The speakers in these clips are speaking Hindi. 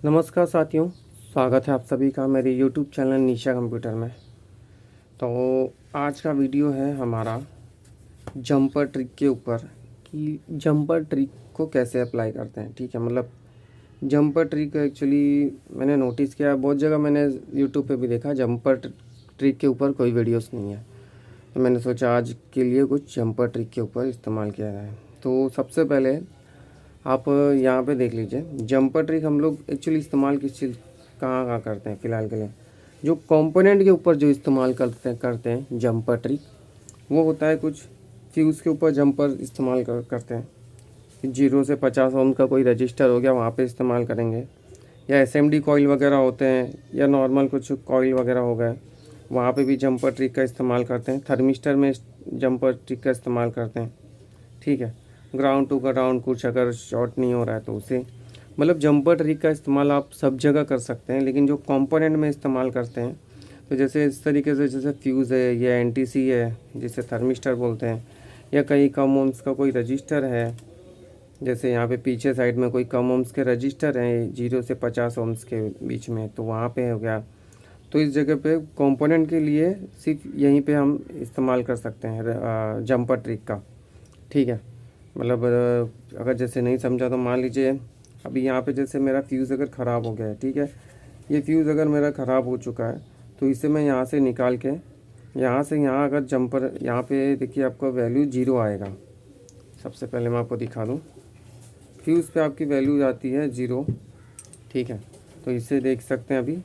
नमस्कार साथियों, स्वागत है आप सभी का मेरे YouTube चैनल निशा कंप्यूटर में। तो आज का वीडियो है हमारा जंपर ट्रिक के ऊपर कि जंपर ट्रिक को कैसे अप्लाई करते हैं। ठीक है, मतलब जंपर ट्रिक एक्चुअली मैंने नोटिस किया, बहुत जगह मैंने YouTube पे भी देखा, जंपर ट्रिक के ऊपर कोई वीडियोस नहीं है। तो मैंने सोचा आज के लिए कुछ जंपर ट्रिक के ऊपर इस्तेमाल किया जाए। तो सबसे पहले आप यहाँ पे देख लीजिए, जंपर ट्रिक हम लोग एक्चुअली इस्तेमाल किस चीज़ कहाँ करते हैं फ़िलहाल के लिए। जो कंपोनेंट के ऊपर जो इस्तेमाल करते हैं जंपर ट्रिक, वो होता है कुछ फ्यूज़ के ऊपर जंपर इस्तेमाल करते हैं। 0 से 50 ओम का कोई रजिस्टर हो गया, वहाँ पे इस्तेमाल करेंगे, या एसएमडी कॉइल वगैरह होते हैं, या नॉर्मल कुछ कॉइल वगैरह हो गए, वहाँ पे भी जंपर ट्रिक का इस्तेमाल करते हैं। थर्मिस्टर में जंपर ट्रिक का इस्तेमाल करते हैं। ठीक है, ग्राउंड टू ग्राउंड कुछ अगर शॉर्ट नहीं हो रहा है तो उसे मतलब जंपर ट्रिक का इस्तेमाल आप सब जगह कर सकते हैं। लेकिन जो कंपोनेंट में इस्तेमाल करते हैं, तो जैसे इस तरीके से, जैसे फ्यूज़ है या एनटीसी है जिसे थर्मिस्टर बोलते हैं, या कहीं कम ओम्स का कोई रजिस्टर है, जैसे यहाँ पे पीछे साइड में कोई कम ओम्स के रजिस्टर हैं 0 से 50 ओम्स के बीच में, तो वहाँ पे हो गया। तो इस जगह पे कंपोनेंट के लिए सिर्फ यहीं पे हम इस्तेमाल कर सकते हैं जंपर ट्रिक का। ठीक है, मतलब अगर जैसे नहीं समझा तो मान लीजिए अभी यहाँ पे जैसे मेरा फ्यूज़ अगर ख़राब हो गया है। ठीक है, ये फ्यूज़ अगर मेरा ख़राब हो चुका है, तो इसे मैं यहाँ से निकाल के यहाँ से यहाँ अगर जंपर यहाँ पे देखिए आपका वैल्यू 0 आएगा। सबसे पहले मैं आपको दिखा दूँ, फ्यूज़ पे आपकी वैल्यू आती है 0। ठीक है, तो इसे देख सकते हैं अभी।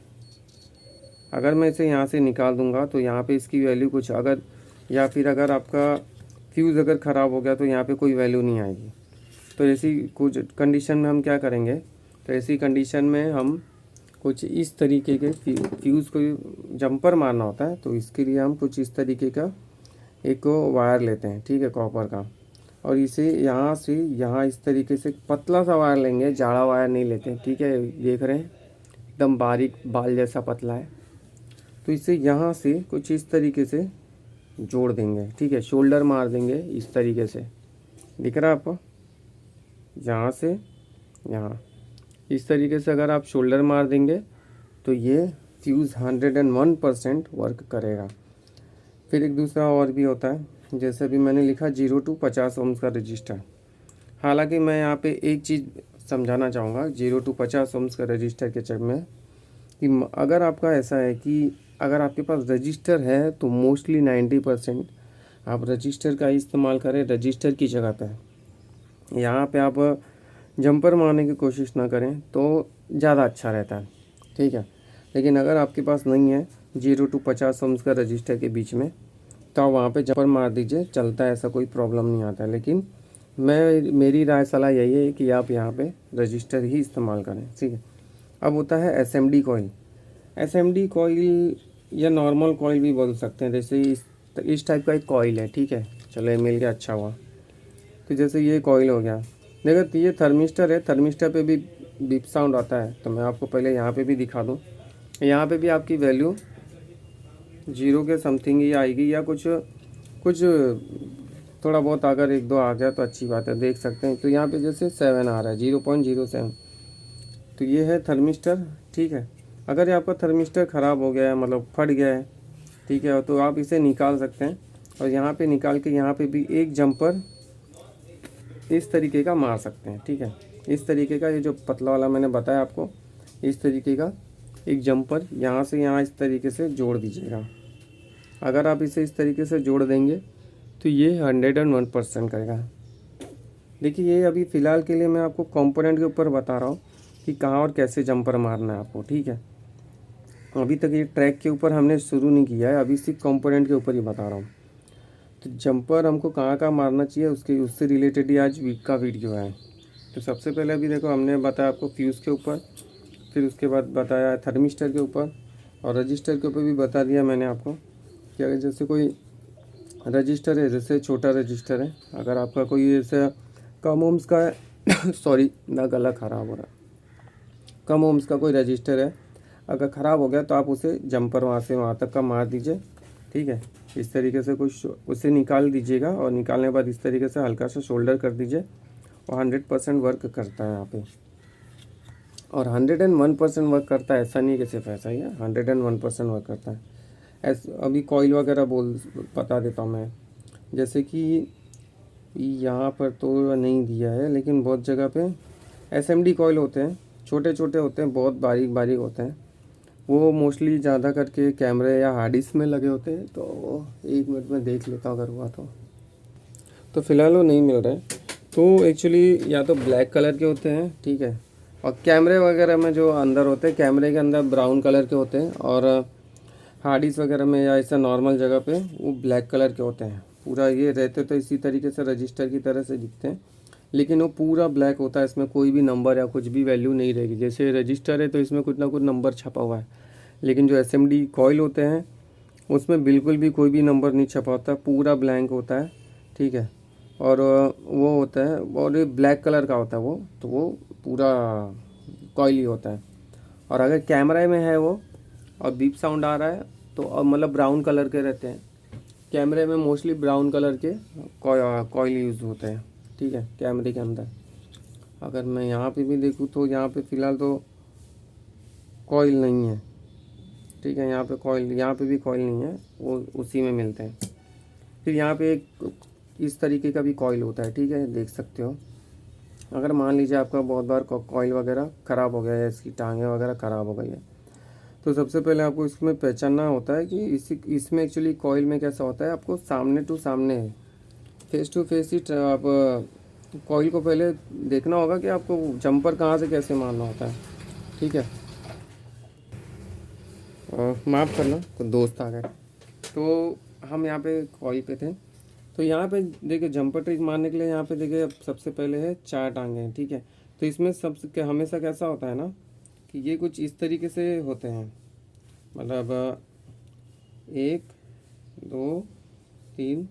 अगर मैं इसे यहाँ से निकाल दूँगा तो यहाँ पे इसकी वैल्यू कुछ अगर, या फिर अगर आपका फ्यूज़ अगर ख़राब हो गया तो यहाँ पे कोई वैल्यू नहीं आएगी। तो ऐसी कुछ कंडीशन में हम क्या करेंगे, तो ऐसी कंडीशन में हम कुछ इस तरीके के फ्यूज़ को जंपर मारना होता है, तो इसके लिए हम कुछ इस तरीके का एक वायर लेते हैं। ठीक है, कॉपर का, और इसे यहाँ से यहाँ इस तरीके से पतला सा वायर लेंगे, जाड़ा वायर नहीं लेते। ठीक है, देख रहे हैं एकदम बारीक बाल जैसा पतला है। तो इसे यहाँ से कुछ इस तरीके से जोड़ देंगे। ठीक है, शोल्डर मार देंगे इस तरीके से, दिख रहा है आपको, यहाँ से यहाँ इस तरीके से अगर आप शोल्डर मार देंगे तो ये फ्यूज़ 101% वर्क करेगा। फिर एक दूसरा और भी होता है, जैसे अभी मैंने लिखा 0 to 50 ओम्स का रजिस्टर। हालांकि मैं यहाँ पे एक चीज़ समझाना चाहूँगा 0 to 50 ओम्स का रजिस्टर के चक्कर में, कि अगर आपका ऐसा है कि अगर आपके पास रजिस्टर है तो मोस्टली 90% आप रजिस्टर का इस्तेमाल करें रजिस्टर की जगह पे। यहाँ पे आप जंपर मारने की कोशिश ना करें तो ज़्यादा अच्छा रहता है। ठीक है, लेकिन अगर आपके पास नहीं है 0 to 50 ओम्स का रजिस्टर के बीच में, तो आप वहाँ पे जंपर मार दीजिए, चलता है, ऐसा कोई प्रॉब्लम नहीं आता है। लेकिन मेरी राय सलाह यही है कि आप यहाँ पे रजिस्टर ही इस्तेमाल करें। ठीक है, अब होता है एसएमडी कॉइल। एसएमडी कॉइल या नॉर्मल कॉइल भी बोल सकते हैं, जैसे इस टाइप का एक कॉइल है। ठीक है, चलो ये मिल गया, अच्छा हुआ। तो जैसे ये कॉइल हो गया, देखो तो ये थर्मिस्टर है, थर्मिस्टर पे भी बीप साउंड आता है। तो मैं आपको पहले यहाँ पे भी दिखा दूँ, यहाँ पे भी आपकी वैल्यू 0 के समथिंग ही आएगी, या कुछ कुछ थोड़ा बहुत अगर 1-2 आ गया तो अच्छी बात है, देख सकते हैं। तो यहाँ पे जैसे 7 आ रहा है, 0.07, तो ये है थर्मिस्टर। ठीक है, अगर ये आपका थर्मिस्टर ख़राब हो गया है, मतलब फट गया है, ठीक है, तो आप इसे निकाल सकते हैं, और यहाँ पे निकाल के यहाँ पे भी एक जंपर इस तरीके का मार सकते हैं। ठीक है, इस तरीके का, ये जो पतला वाला मैंने बताया आपको, इस तरीके का एक जंपर यहाँ से यहाँ इस तरीके से जोड़ दीजिएगा। अगर आप इसे इस तरीके से जोड़ देंगे तो ये 101% करेगा। देखिए, ये अभी फ़िलहाल के लिए मैं आपको कंपोनेंट के ऊपर बता रहा हूँ कि कहाँ और कैसे जंपर मारना है आपको। ठीक है, अभी तक ये ट्रैक के ऊपर हमने शुरू नहीं किया है, अभी सिर्फ कंपोनेंट के ऊपर ही बता रहा हूँ। तो जंपर हमको कहाँ कहाँ मारना चाहिए उससे रिलेटेड ही आज वीक का वीडियो है। तो सबसे पहले अभी देखो, हमने बताया आपको फ्यूज़ के ऊपर, फिर उसके बाद बताया थर्मिस्टर के ऊपर, और रजिस्टर के ऊपर भी बता दिया मैंने आपको कि अगर जैसे कोई रजिस्टर है, जैसे छोटा रजिस्टर है, अगर आपका कोई ऐसा कम ओम्स का है सॉरी ना, गला ख़राब हो रहा है, कम ओम्स का कोई रजिस्टर है, अगर ख़राब हो गया तो आप उसे जंपर वहाँ से वहाँ तक का मार दीजिए। ठीक है, इस तरीके से कुछ उसे निकाल दीजिएगा, और निकालने के बाद इस तरीके से हल्का सा शोल्डर कर दीजिए, और 100% वर्क करता है यहाँ पे। और 101% वर्क करता है, ऐसा नहीं कि सिर्फ ऐसा ही है, 101% वर्क करता है। अभी कॉइल वगैरह बता देता हूँ मैं। जैसे कि यहाँ पर तो नहीं दिया है, लेकिन बहुत जगह पे SMD कॉइल होते हैं, छोटे छोटे होते हैं, बहुत बारीक बारीक होते हैं। वो मोस्टली ज़्यादा करके कैमरे या हार्ड डिस्क में लगे होते हैं। तो 1 मिनट में देख लेता हूँ अगर हुआ तो फ़िलहाल वो नहीं मिल रहे। तो एक्चुअली या तो ब्लैक कलर के होते हैं, ठीक है, और कैमरे वगैरह में जो अंदर होते हैं, कैमरे के अंदर ब्राउन कलर के होते हैं, और हार्ड डिस्क वगैरह में या ऐसा नॉर्मल जगह पे वो ब्लैक कलर के होते हैं। पूरा ये रहते तो इसी तरीके से रजिस्टर की तरह से दिखते हैं, लेकिन वो पूरा ब्लैक होता है, इसमें कोई भी नंबर या कुछ भी वैल्यू नहीं रहेगी। जैसे रजिस्टर है तो इसमें कुछ ना कुछ नंबर छपा हुआ है, लेकिन जो SMD कॉइल होते हैं उसमें बिल्कुल भी कोई भी नंबर नहीं छपा होता, पूरा ब्लैंक होता है, ठीक है। और वो होता है, और ये ब्लैक कलर का होता है वो, तो वो पूरा कॉइल ही होता है। और अगर कैमरे में है वो और बीप साउंड आ रहा है तो अब मतलब ब्राउन कलर के रहते हैं। कैमरे में मोस्टली ब्राउन कलर के कॉइल यूज़ होते हैं, ठीक है, कैमरे के अंदर। अगर मैं यहाँ पे भी देखूँ तो यहाँ पे फ़िलहाल तो कॉइल नहीं है, ठीक है, यहाँ पे भी कॉइल नहीं है, वो उसी में मिलते हैं। फिर यहाँ पे एक इस तरीके का भी कॉइल होता है, ठीक है, देख सकते हो। अगर मान लीजिए आपका बहुत बार कॉइल वगैरह ख़राब हो गया है, इसकी टांगें वगैरह ख़राब हो गई है, तो सबसे पहले आपको इसमें पहचानना होता है कि इसमें एक्चुअली कॉइल में कैसा होता है, आपको सामने टू सामने है, फेस टू फेस ही आप कॉइल को पहले देखना होगा कि आपको जंपर कहाँ से कैसे मारना होता है, ठीक है। माफ़ करना, तो दोस्त आ गए। तो हम यहाँ पे कॉइल पे थे। तो यहाँ पे देखिए जंपर ट्रिक मारने के लिए यहाँ पे देखिए अब सबसे पहले है 4 टांगे हैं, ठीक है। तो इसमें सबसे हमेशा कैसा होता है ना कि ये कुछ इस तरीके से होते हैं, मतलब 1 2 3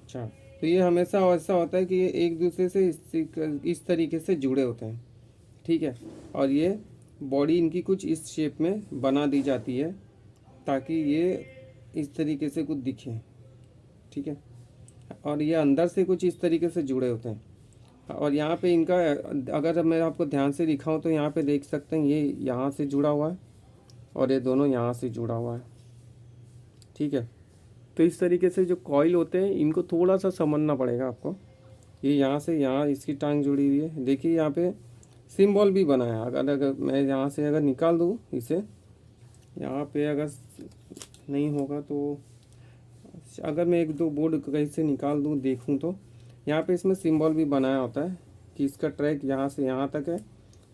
4। तो ये हमेशा ऐसा होता है कि ये एक दूसरे से इस तरीके से जुड़े होते हैं, ठीक है। और ये बॉडी इनकी कुछ इस शेप में बना दी जाती है ताकि ये इस तरीके से कुछ दिखे, ठीक है। और ये अंदर से कुछ इस तरीके से जुड़े होते हैं। और यहाँ पे इनका अगर मैं आपको ध्यान से दिखाऊं तो यहाँ पे देख सकते हैं ये यहाँ से जुड़ा हुआ है और ये दोनों यहाँ से जुड़ा हुआ है, ठीक है। तो इस तरीके से जो कॉइल होते हैं इनको थोड़ा सा समझना पड़ेगा आपको। ये यहाँ से यहाँ इसकी टांग जुड़ी हुई है, देखिए यहाँ पे सिंबल भी बना है। अगर मैं यहाँ से अगर निकाल दूँ इसे, यहाँ पे अगर नहीं होगा तो अगर मैं 1-2 बोर्ड कहीं से निकाल दूँ देखूँ तो यहाँ पे इसमें सिंबल भी बनाया होता है कि इसका ट्रैक यहाँ से यहाँ तक है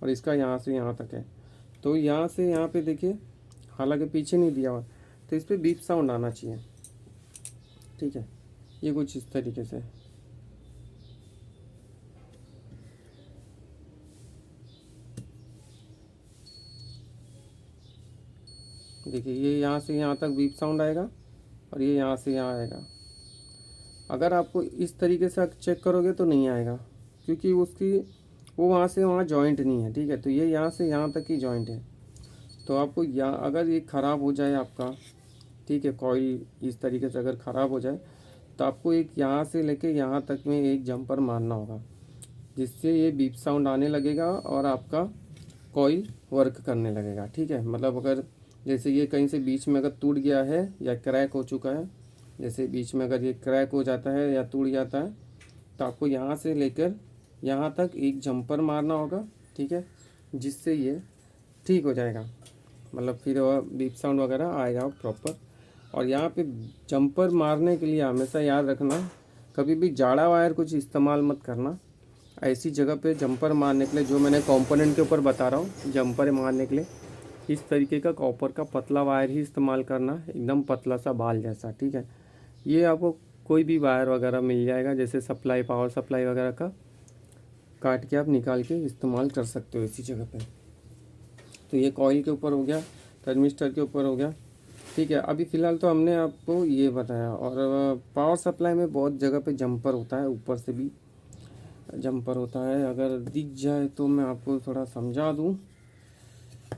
और इसका यहाँ से यहाँ तक है। तो यहाँ से यहाँ पे देखिए, हालांकि पीछे नहीं दिया हुआ, तो इस पर बीप साउंड आना चाहिए, ठीक है। ये कुछ इस तरीके से, देखिए ये यहाँ से यहाँ तक बीप साउंड आएगा और ये यहाँ से यहाँ आएगा। अगर आपको इस तरीके से चेक करोगे तो नहीं आएगा, क्योंकि उसकी वो वहाँ से वहाँ जॉइंट नहीं है, ठीक है। तो ये यहाँ से यहाँ तक ही जॉइंट है। तो आपको यहाँ अगर ये ख़राब हो जाए आपका, ठीक है, कॉइल इस तरीके से अगर ख़राब हो जाए तो आपको एक यहाँ से लेके यहाँ तक में एक जंपर मारना होगा, जिससे ये बीप साउंड आने लगेगा और आपका कॉइल वर्क करने लगेगा, ठीक है। मतलब अगर जैसे ये कहीं से बीच में अगर टूट गया है या क्रैक हो चुका है, जैसे बीच में अगर ये क्रैक हो जाता है या टूट जाता है, तो आपको यहाँ से लेकर यहाँ तक एक जंपर मारना होगा, ठीक है, जिससे ये ठीक हो जाएगा। मतलब फिर बीप साउंड वगैरह आएगा प्रॉपर। और यहाँ पे जंपर मारने के लिए हमेशा याद रखना, कभी भी जाड़ा वायर कुछ इस्तेमाल मत करना। ऐसी जगह पे जंपर मारने के लिए जो मैंने कंपोनेंट के ऊपर बता रहा हूँ, जंपर मारने के लिए इस तरीके का कॉपर का पतला वायर ही इस्तेमाल करना, एकदम पतला सा बाल जैसा, ठीक है। ये आपको कोई भी वायर वगैरह मिल जाएगा, जैसे सप्लाई, पावर सप्लाई वगैरह का काट के आप निकाल के इस्तेमाल कर सकते हो इसी जगह पे। तो ये कॉइल के ऊपर हो गया, थर्मिस्टर के ऊपर हो गया, ठीक है। अभी फ़िलहाल तो हमने आपको ये बताया। और पावर सप्लाई में बहुत जगह पे जंपर होता है, ऊपर से भी जंपर होता है। अगर दिख जाए तो मैं आपको थोड़ा समझा दूँ,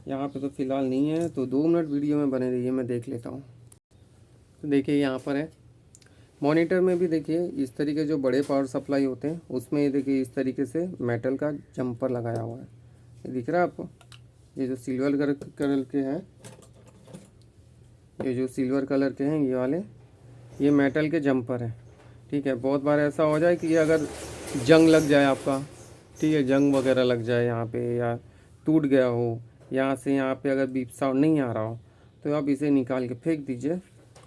यहाँ पे तो फ़िलहाल नहीं है, तो 2 मिनट वीडियो में बने रहिए, मैं देख लेता हूँ। तो देखिए यहाँ पर है, मॉनिटर में भी देखिए इस तरीके जो बड़े पावर सप्लाई होते हैं उसमें ये देखिए इस तरीके से मेटल का जंपर लगाया हुआ है, ये दिख रहा है आपको, ये जो सिल्वर कलर के हैं, ये जो सिल्वर कलर के हैं ये वाले, ये मेटल के जंपर हैं। ठीक है, बहुत बार ऐसा हो जाए कि अगर जंग लग जाए आपका, ठीक है, जंग वगैरह लग जाए यहाँ पे, या टूट गया हो, यहाँ से यहाँ पे अगर बीप साउंड नहीं आ रहा हो, तो आप इसे निकाल के फेंक दीजिए।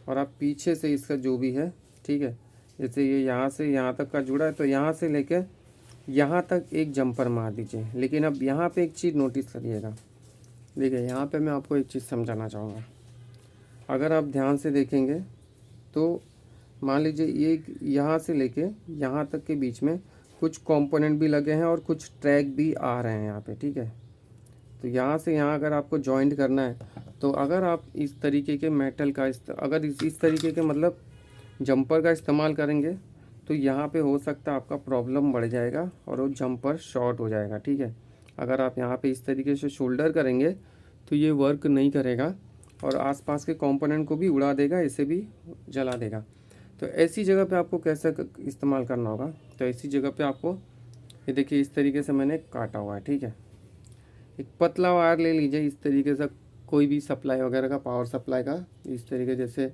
और आप पीछे से इसका जो भी है, ठीक है, जैसे ये यहाँ से यहाँ तक का जुड़ा है, तो यहाँ से लेके यहाँ तक एक जंपर मार दीजिए। लेकिन अब यहाँ पे एक चीज़ नोटिस करिएगा। देखिए यहाँ पे मैं आपको एक चीज़ समझाना चाहूँगा। अगर आप ध्यान से देखेंगे तो मान लीजिए ये यहाँ से लेके यहाँ तक के बीच में कुछ कंपोनेंट भी लगे हैं और कुछ ट्रैक भी आ रहे हैं यहाँ पे। ठीक है, तो यहाँ से यहाँ अगर आपको जॉइंट करना है, तो अगर आप इस तरीके के मेटल का अगर इस तरीके के मतलब जंपर का इस्तेमाल करेंगे, तो यहाँ पे हो सकता है आपका प्रॉब्लम बढ़ जाएगा और वो जंपर शॉर्ट हो जाएगा। ठीक है, अगर आप यहाँ पे इस तरीके से शोल्डर करेंगे तो ये वर्क नहीं करेगा और आसपास के कंपोनेंट को भी उड़ा देगा, इसे भी जला देगा। तो ऐसी जगह पे आपको कैसे इस्तेमाल करना होगा, तो ऐसी जगह पे आपको ये देखिए इस तरीके से मैंने काटा हुआ है। ठीक है, एक पतला वायर ले लीजिए इस तरीके से, कोई भी सप्लाई वगैरह का, पावर सप्लाई का, इस तरीके जैसे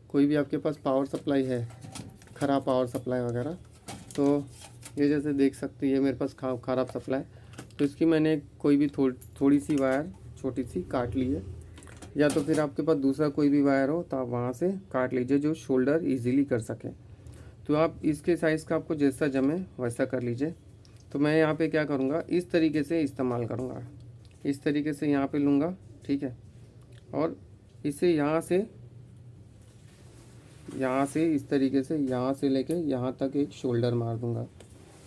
कोई भी आपके पास पावर सप्लाई है, ख़राब पावर सप्लाई वगैरह, तो ये जैसे देख सकते हैं ये मेरे पास ख़राब सप्लाई, तो इसकी मैंने कोई भी थोड़ी सी वायर छोटी सी काट ली है। या तो फिर आपके पास दूसरा कोई भी वायर हो तो आप वहाँ से काट लीजिए जो शोल्डर इजीली कर सके। तो आप इसके साइज़ का आपको जैसा जमे वैसा कर लीजिए। तो मैं यहाँ पे क्या करूँगा, इस तरीके से इस्तेमाल करूँगा, इस तरीके से यहाँ पे लूँगा। ठीक है, और इसे यहाँ से इस तरीके से यहाँ से लेके यहाँ तक एक शोल्डर मार दूँगा।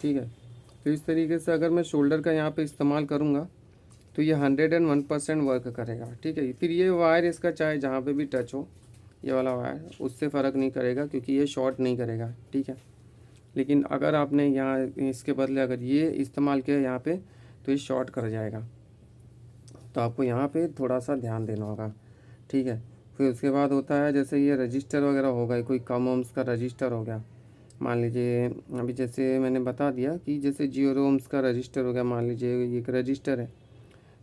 ठीक है, तो इस तरीके से अगर मैं शोल्डर का यहाँ पे इस्तेमाल करूँगा तो ये 101% वर्क करेगा। ठीक है, फिर ये वायर इसका चाहे जहाँ पे भी टच हो, ये वाला वायर, उससे फ़र्क नहीं करेगा क्योंकि ये शॉर्ट नहीं करेगा। ठीक है, लेकिन अगर आपने यहाँ इसके बदले अगर ये इस्तेमाल किया यहाँ पे तो ये शॉर्ट कर जाएगा। तो आपको यहाँ पे थोड़ा सा ध्यान देना होगा। ठीक है, फिर उसके बाद होता है जैसे ये रजिस्टर वगैरह होगा, कोई कम ओम्स का रजिस्टर हो गया, मान लीजिए अभी जैसे मैंने बता दिया कि जैसे 0 ओम्स का रजिस्टर हो गया, मान लीजिए ये एक रजिस्टर है,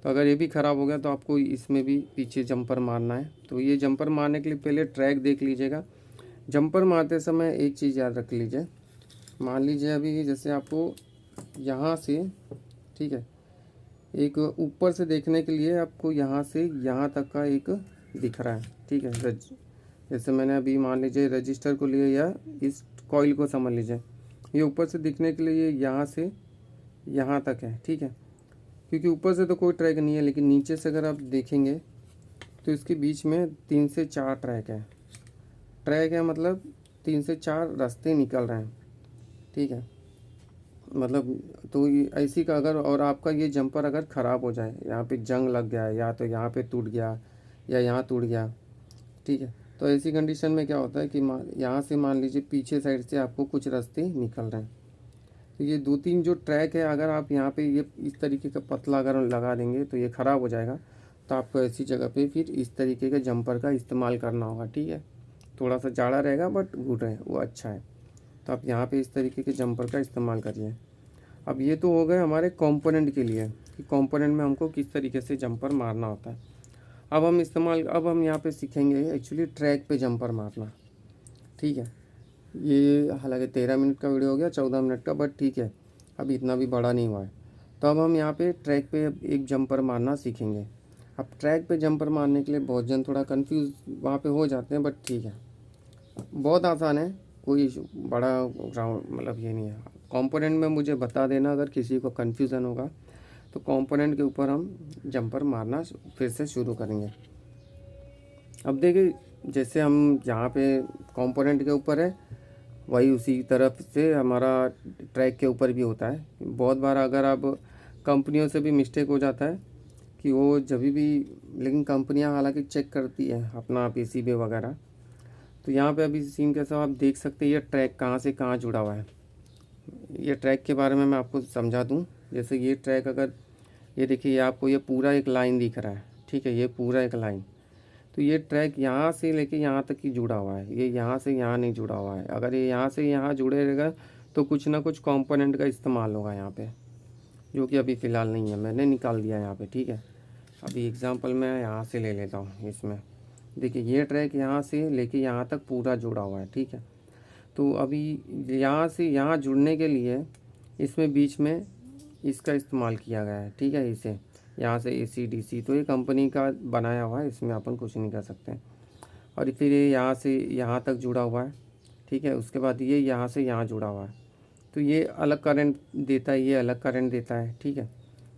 तो अगर ये भी ख़राब हो गया तो आपको इसमें भी पीछे जंपर मारना है। तो ये जंपर मारने के लिए पहले ट्रैक देख लीजिएगा। जंपर मारते समय एक चीज़ याद रख लीजिए, मान लीजिए अभी जैसे आपको यहाँ से, ठीक है, एक ऊपर से देखने के लिए आपको यहाँ से यहाँ तक का एक दिख रहा है। ठीक है, जैसे मैंने अभी मान लीजिए रजिस्टर को लिए या इस कॉइल को समझ लीजिए, ये ऊपर से दिखने के लिए यहाँ से यहाँ तक है। ठीक है, क्योंकि ऊपर से तो कोई ट्रैक नहीं है, लेकिन नीचे से अगर आप देखेंगे तो इसके बीच में 3 से 4 ट्रैक है, मतलब 3 से 4 रास्ते निकल रहे हैं। ठीक है, मतलब तो ऐसी का अगर, और आपका ये जंपर अगर ख़राब हो जाए, यहाँ पे जंग लग गया है, या तो यहाँ पे टूट गया या यहाँ टूट गया, ठीक है, तो ऐसी कंडीशन में क्या होता है कि यहाँ से मान लीजिए पीछे साइड से आपको कुछ रास्ते निकल रहे हैं, तो ये 2-3 जो ट्रैक है, अगर आप यहाँ पे ये इस तरीके का पतला अगर लगा देंगे तो ये ख़राब हो जाएगा। तो आपको ऐसी जगह पे फिर इस तरीके के जंपर का इस्तेमाल करना होगा। ठीक है, थोड़ा सा जाड़ा रहेगा बट गुड है, वो अच्छा है। तो आप यहाँ पे इस तरीके के जंपर का इस्तेमाल करिए। अब ये तो हो गए हमारे कंपोनेंट के लिए कि कंपोनेंट में हमको किस तरीके से जंपर मारना होता है। अब हम यहाँ पे सीखेंगे एक्चुअली ट्रैक पे जंपर मारना। ठीक है, ये हालांकि 13 मिनट का वीडियो हो गया, 14 मिनट का, बट ठीक है, अभी इतना भी बड़ा नहीं हुआ है। तो अब हम यहाँ पे ट्रैक पे एक जंपर मारना सीखेंगे। अब ट्रैक पे जंपर मारने के लिए बहुत जन थोड़ा कंफ्यूज वहाँ पे हो जाते हैं, बट ठीक है, बहुत आसान है, कोई बड़ा ग्राउंड मतलब ये नहीं है। कंपोनेंट में मुझे बता देना अगर किसी को कन्फ्यूज़न होगा, तो कंपोनेंट के ऊपर हम जंपर मारना फिर से शुरू करेंगे। अब देखिए जैसे हम यहाँ पे कंपोनेंट के ऊपर है, वही उसी तरफ से हमारा ट्रैक के ऊपर भी होता है। बहुत बार अगर आप कंपनियों से भी मिस्टेक हो जाता है कि वो जब भी, लेकिन कंपनियां हालांकि चेक करती है अपना पीसीबी वगैरह। तो यहाँ पे अभी सीन कैसा आप देख सकते हैं, ये ट्रैक कहाँ से कहाँ जुड़ा हुआ है। ये ट्रैक के बारे में मैं आपको समझा दूँ। जैसे ये ट्रैक अगर ये देखिए, आपको ये पूरा एक लाइन दिख रहा है। ठीक है, ये पूरा एक लाइन, तो ये ट्रैक यहाँ से लेके यहाँ तक ही जुड़ा हुआ है, ये यहाँ से यहाँ नहीं जुड़ा हुआ है। अगर ये यहाँ से यहाँ जुड़े रहेगा तो कुछ ना कुछ कंपोनेंट का इस्तेमाल होगा यहाँ पे, जो कि अभी फ़िलहाल नहीं है, मैंने निकाल दिया यहाँ पे। ठीक है, अभी एग्ज़ाम्पल मैं यहाँ से ले लेता हूँ। इसमें देखिए ये ट्रैक यहाँ से लेके यहाँ तक पूरा जुड़ा हुआ है, ठीक है। तो अभी यहाँ से यहाँ जुड़ने के लिए इसमें बीच में इसका इस्तेमाल किया गया है, ठीक है। इसे यहाँ से AC/DC तो ये कंपनी का बनाया हुआ है, इसमें अपन कुछ नहीं कर सकते। और फिर ये यहाँ से यहाँ तक जुड़ा हुआ है, ठीक है। उसके बाद ये यहाँ से यहाँ जुड़ा हुआ है, तो ये अलग करंट देता है, ये अलग करंट देता है, ठीक है।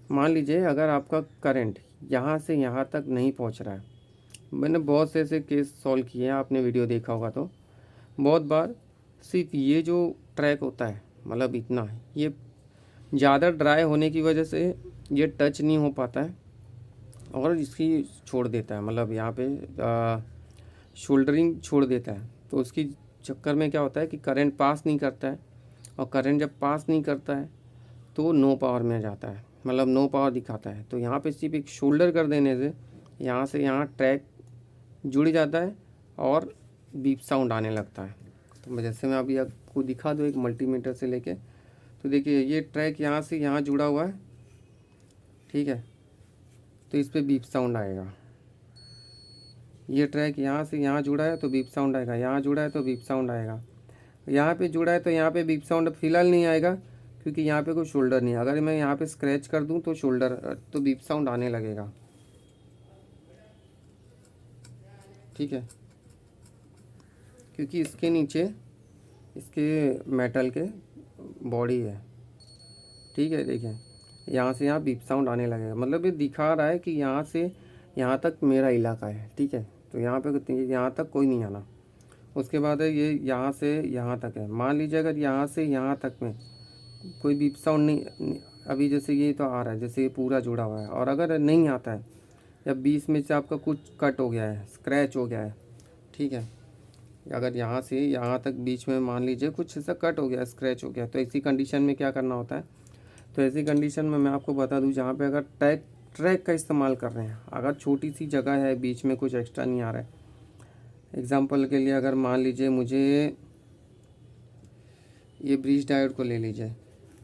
मान लीजिए अगर आपका करंट यहाँ से यहाँ तक नहीं पहुँच रहा है, मैंने बहुत से ऐसे केस सॉल्व किए हैं, आपने वीडियो देखा होगा तो बहुत बार सिर्फ ये जो ट्रैक होता है मतलब इतना ये ज़्यादा ड्राई होने की वजह से ये टच नहीं हो पाता है और इसकी छोड़ देता है, मतलब यहाँ पे शोल्डरिंग छोड़ देता है। तो उसकी चक्कर में क्या होता है कि करंट पास नहीं करता है, और करंट जब पास नहीं करता है तो नो पावर में जाता है, मतलब नो पावर दिखाता है। तो यहाँ पे सिर्फ एक शोल्डर कर देने से यहाँ से यहाँ ट्रैक जुड़ जाता है और बीप साउंड आने लगता है। तो जैसे मैं अभी आपको दिखा दूँ एक मल्टीमीटर से लेके, तो देखिए ये ट्रैक यहाँ से यहाँ जुड़ा हुआ है, ठीक है। तो इस पर बीप साउंड आएगा। ये ट्रैक यहाँ से यहाँ जुड़ा है तो बीप साउंड आएगा, यहाँ जुड़ा है तो बीप साउंड आएगा, यहाँ पे जुड़ा है तो यहाँ पे बीप साउंड फिलहाल नहीं आएगा क्योंकि यहाँ पे कोई शोल्डर नहीं है। अगर मैं यहाँ पे स्क्रैच कर दूँ तो शोल्डर तो बीप साउंड आने लगेगा, ठीक है। क्योंकि इसके नीचे इसके मेटल के बॉडी है, ठीक है। देखिए यहाँ से यहाँ बीप साउंड आने लगेगा, मतलब ये दिखा रहा है कि यहाँ से यहाँ तक मेरा इलाका है, ठीक है। तो यहाँ पे यहाँ तक कोई नहीं आना। उसके बाद है ये यहाँ से यहाँ तक है। मान लीजिए अगर यहाँ से यहाँ तक में कोई बीप साउंड नहीं, अभी जैसे ये तो आ रहा है, जैसे ये पूरा जुड़ा हुआ है, और अगर नहीं आता है या बीच में से आपका कुछ कट हो गया है, स्क्रैच हो गया है, ठीक है। अगर यहाँ से यहाँ तक बीच में मान लीजिए कुछ ऐसा कट हो गया, स्क्रैच हो गया, तो ऐसी कंडीशन में क्या करना होता है। तो ऐसी कंडीशन में मैं आपको बता दूँ, जहाँ पे अगर ट्रैक का इस्तेमाल कर रहे हैं, अगर छोटी सी जगह है, बीच में कुछ एक्स्ट्रा नहीं आ रहा है, एग्ज़ाम्पल के लिए अगर मान लीजिए मुझे ये ब्रिज डायोड को ले लीजिए।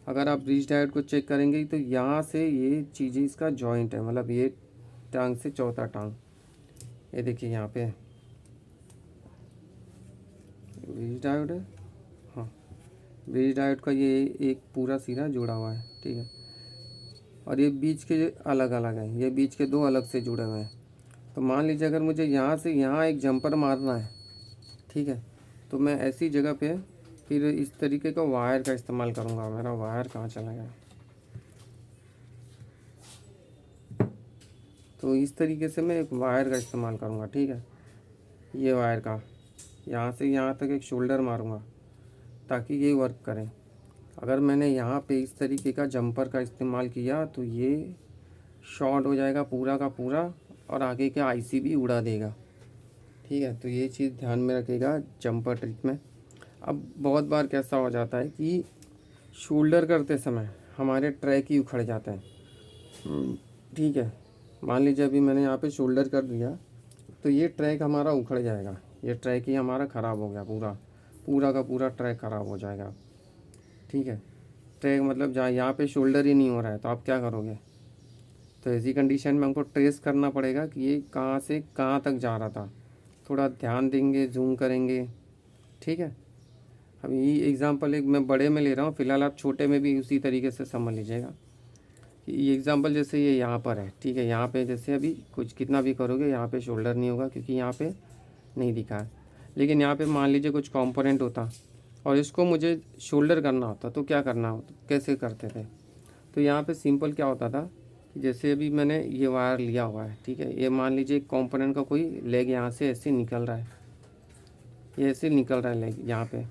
अगर आप ब्रिज डायोड को चेक करेंगे तो यहाँ से ये चीज़ें इसका जॉइंट है, मतलब ये टांग से चौथा टांग, ये देखिए यहाँ पे ब्रिज डायोड है, हाँ ब्रिज डायोड का ये एक पूरा सिरा जुड़ा हुआ है, ठीक है। और ये बीच के अलग अलग हैं, ये बीच के दो अलग से जुड़े हुए हैं। तो मान लीजिए अगर मुझे यहाँ से यहाँ एक जंपर मारना है, ठीक है, तो मैं ऐसी जगह पे फिर इस तरीके का वायर का इस्तेमाल करूँगा। मेरा वायर कहाँ चला गया, तो इस तरीके से मैं एक वायर का इस्तेमाल करूँगा, ठीक है। ये वायर का यहाँ से यहाँ तक एक शोल्डर मारूँगा ताकि ये वर्क करें। अगर मैंने यहाँ पे इस तरीके का जंपर का इस्तेमाल किया तो ये शॉर्ट हो जाएगा पूरा का पूरा और आगे के IC भी उड़ा देगा, ठीक है। तो ये चीज़ ध्यान में रखिएगा जंपर ट्रिक में। अब बहुत बार कैसा हो जाता है कि शोल्डर करते समय हमारे ट्रैक ही उखड़ जाते हैं, ठीक है। मान लीजिए अभी मैंने यहाँ पे शोल्डर कर दिया तो ये ट्रैक हमारा उखड़ जाएगा, ये ट्रैक ही हमारा ख़राब हो गया, पूरा का पूरा ट्रैक ख़राब हो जाएगा, ठीक है। ट्रैक मतलब जहाँ यहाँ पे शोल्डर ही नहीं हो रहा है तो आप क्या करोगे। तो ऐसी कंडीशन में हमको ट्रेस करना पड़ेगा कि ये कहाँ से कहाँ तक जा रहा था। थोड़ा ध्यान देंगे, जूम करेंगे, ठीक है। अभी एग्ज़ाम्पल एक मैं बड़े में ले रहा हूँ, फ़िलहाल आप छोटे में भी उसी तरीके से समझ लीजिएगा कि ये एग्ज़ाम्पल जैसे ये यहाँ पर है, ठीक है। यहाँ पे जैसे अभी कुछ कितना भी करोगे यहाँ पे शोल्डर नहीं होगा क्योंकि यहाँ पे नहीं दिखा है, लेकिन यहाँ पे मान लीजिए कुछ कंपोनेंट होता और इसको मुझे शोल्डर करना होता तो क्या करना होता, कैसे करते थे। तो यहाँ पे सिंपल क्या होता था कि जैसे अभी मैंने ये वायर लिया हुआ है, ठीक है। ये मान लीजिए एक कंपोनेंट का कोई लेग यहाँ से ऐसे निकल रहा है, ये ऐसे निकल रहा है लेग यहाँ पे,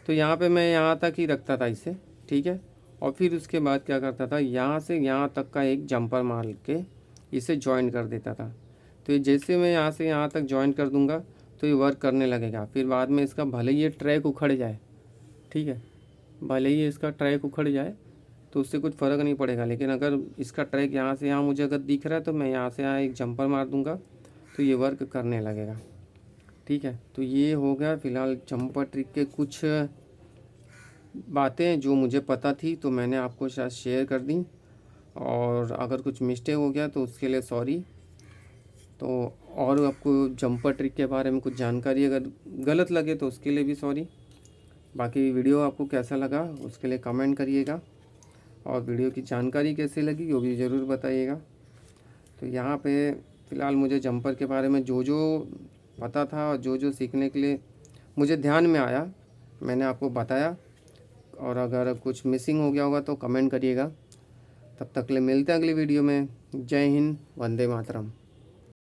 तो यहाँ पे मैं यहाँ तक ही रखता था इसे, ठीक है। और फिर उसके बाद क्या करता था, यहाँ से यहाँ तक का एक जंपर मार के इसे जॉइन कर देता था। तो ये जैसे मैं यहाँ से यहाँ तक जॉइन कर दूँगा तो ये वर्क करने लगेगा। फिर बाद में इसका भले ही ये ट्रैक उखड़ जाए, ठीक है, भले ही इसका ट्रैक उखड़ जाए तो उससे कुछ फ़र्क नहीं पड़ेगा, लेकिन अगर इसका ट्रैक यहाँ से यहाँ मुझे अगर दिख रहा है तो मैं यहाँ से यहाँ एक जंपर मार दूँगा तो ये वर्क करने लगेगा, ठीक है। तो ये हो गया फ़िलहाल जंपर ट्रिक के कुछ बातें जो मुझे पता थी तो मैंने आपको शायद शेयर कर दी। और अगर कुछ मिस्टेक हो गया तो उसके लिए सॉरी। तो और आपको जंपर ट्रिक के बारे में कुछ जानकारी अगर गलत लगे तो उसके लिए भी सॉरी। बाकी वीडियो आपको कैसा लगा उसके लिए कमेंट करिएगा, और वीडियो की जानकारी कैसी लगी वो भी ज़रूर बताइएगा। तो यहाँ पे फ़िलहाल मुझे जंपर के बारे में जो जो पता था और जो जो सीखने के लिए मुझे ध्यान में आया मैंने आपको बताया, और अगर कुछ मिसिंग हो गया होगा तो कमेंट करिएगा। तब तक के लिए मिलते हैं अगली वीडियो में। जय हिंद, वंदे मातरम।